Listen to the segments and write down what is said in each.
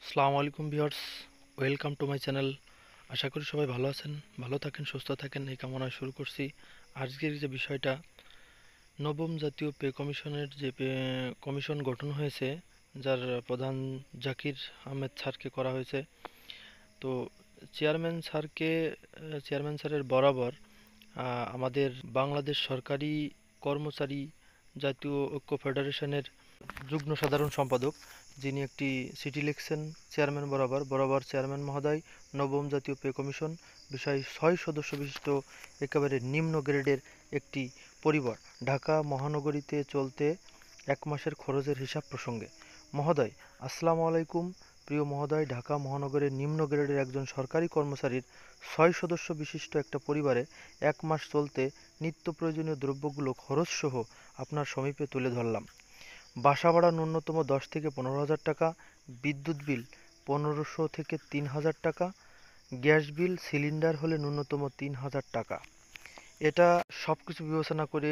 আসসালামু আলাইকুম viewers, welcome to my channel. আশা করি সবাই ভালো আছেন, ভালো থাকেন, সুস্থ থাকেন এই কামনায় শুরু করছি। আজকের যে বিষয়টা, নবম জাতীয় পে কমিশনের যে কমিশন গঠন হয়েছে, যার প্রধান জাকির আহমেদ স্যারকে করা হয়েছে। তো চেয়ারম্যান স্যারের বরাবর আমাদের বাংলাদেশ সরকারি কর্মচারী জাতীয় ঐক্য ফেডারেশনের যুগ্ম সাধারণ সম্পাদক, যিনি একটি চিঠি লিখছেন চেয়ারম্যান বরাবর। চেয়ারম্যান মহোদয়, নবম জাতীয় পে কমিশন বিষয় 6 সদস্য বিশিষ্ট একেবারে নিম্ন গ্রেডের একটি পরিবার ঢাকা মহানগরীতে চলতে 1 মাসের খরচের হিসাব প্রসঙ্গে। মহোদয়, আসসালামু আলাইকুম। প্রিয় মহোদয়, ঢাকা মহানগরের নিম্ন গ্রেডের একজন সরকারি কর্মচারীর 6 সদস্য বিশিষ্ট একটা পরিবারে 1 মাস চলতে নিত্য প্রয়োজনীয় দ্রব্যগুলো খরচসহ আপনার সমীপে তুলে ধরলাম। বাসা ভাড়া ন্যূনতম 10 থেকে 15,000 টাকা, বিদ্যুৎ বিল 1500 থেকে 3000 টাকা, গ্যাস বিল সিলিন্ডার হলে ন্যূনতম 3000 টাকা। এটা সব কিছু বিবেচনা করে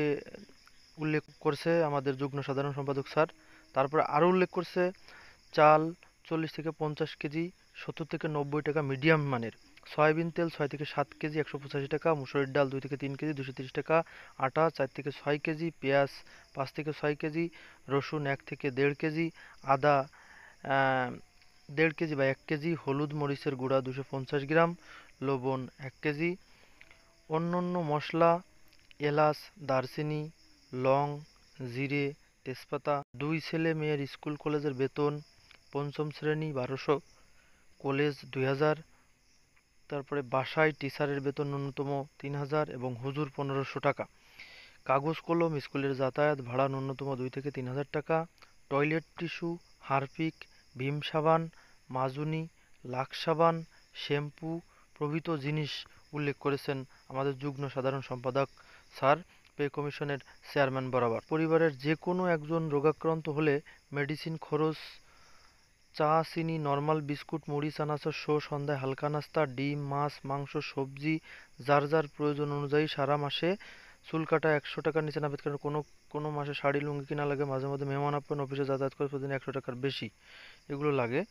উল্লেখ করছে আমাদের যুগ্ম সাধারণ সম্পাদক স্যার। তারপরে আরও উল্লেখ করছে চাল 40 থেকে 50 কেজি 70 থেকে 90 টাকা মিডিয়াম মানের, সয়াবিন তেল 6 থেকে 7 কেজি 185 টাকা, মুসুরির ডাল 2 থেকে 3 কেজি 230 টাকা, আটা 4 থেকে 6 কেজি, পেঁয়াজ 5 থেকে 6 কেজি, রসুন 1 থেকে 1.5 কেজি, আদা 1.5 কেজি বা 1 কেজি, হলুদ মরিচের গুঁড়া 250 গ্রাম, লবণ 1 কেজি, অন্যান্য মশলা এলাচ, দারচিনি, লং, জিরে, তেজপাতা, 2 ছেলে মেয়ের স্কুল কলেজের বেতন, পঞ্চম শ্রেণী 1200, কলেজ 2000, তারপরে বাসায় টিচারের বেতন ন্যূনতম 3000 এবং হুজুর 1500 টাকা, কাগজ কলম স্কুলের যাতায়াত ভাড়া ন্যূনতম 2 থেকে 3000 টাকা, টয়লেট টিস্যু, হারপিক, ভীম সাবান, মাজুনি, লাক্স সাবান, শ্যাম্পু প্রভৃতি জিনিস উল্লেখ করেছেন আমাদের যুগ্ম সাধারণ সম্পাদক স্যার পে কমিশনের চেয়ারম্যান বরাবর। পরিবারের যে কোনো একজন রোগাক্রান্ত হলে মেডিসিন খরচ, চা, চিনি, নরমাল বিস্কুট, মুড়ি, চানাচুর সহ সন্ধ্যায় হালকা নাস্তা, ডিম, মাছ, মাংস, সবজি যার যার প্রয়োজন অনুযায়ী সারা মাসে চুল কাটা 100 টাকার নিচে না বেতন, কারণ কোনো কোনো মাসে শাড়ি লুঙ্গি কিনা লাগে, মাঝে মধ্যে মেহমান আপ্যায়ন, অফিসে যাতায়াত করে প্রতিদিন 100 টাকার বেশি এগুলো লাগে।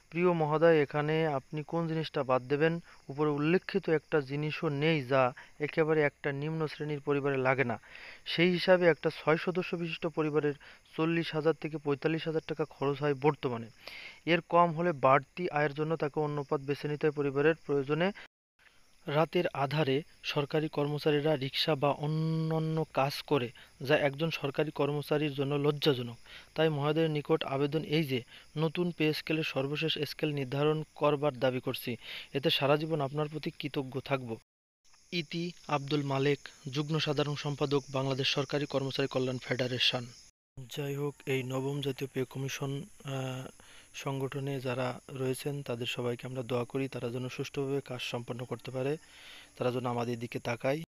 প্রিয় মহোদয়, এখানে আপনি কোন জিনিসটা বাদ দেবেন? উপরে উল্লেখিত একটা জিনিসও নেই যা একেবারে একটা নিম্ন শ্রেণীর পরিবারে লাগে না। সেই হিসাবে একটা 6 সদস্য বিশিষ্ট পরিবারের 40,000 থেকে 45,000 টাকা খরচ হয় বর্তমানে। এর কম হলে বাড়তি আয়ের জন্য তাকে অন্য পথ বেছে নিতে হয় পরিবারের প্রয়োজনে। রাতের আঁধারে সরকারি কর্মচারীরা রিক্সা বা অন্যান্য কাজ করে, যা একজন সরকারি কর্মচারীর জন্য লজ্জাজনক। তাই মহোদয়ের নিকট আবেদন এই যে, নতুন পে স্কেলের সর্বশেষ স্কেল নির্ধারণ করবার দাবি করছি। এতে সারা জীবন আপনার প্রতি কৃতজ্ঞ থাকব। ইতি আব্দুল মালেক, যুগ্ম সাধারণ সম্পাদক, বাংলাদেশ সরকারি কর্মচারী কল্যাণ ফেডারেশন। যাই হোক, এই নবম জাতীয় পে কমিশন সংগঠনে যারা রয়েছেন তাদের সবাইকে আমরা দোয়া করি তারা যেন সুষ্ঠুভাবে কাজ সম্পন্ন করতে পারে, তারা যেন আমাদের দিকে তাকায়।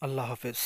আল্লাহ হাফেজ।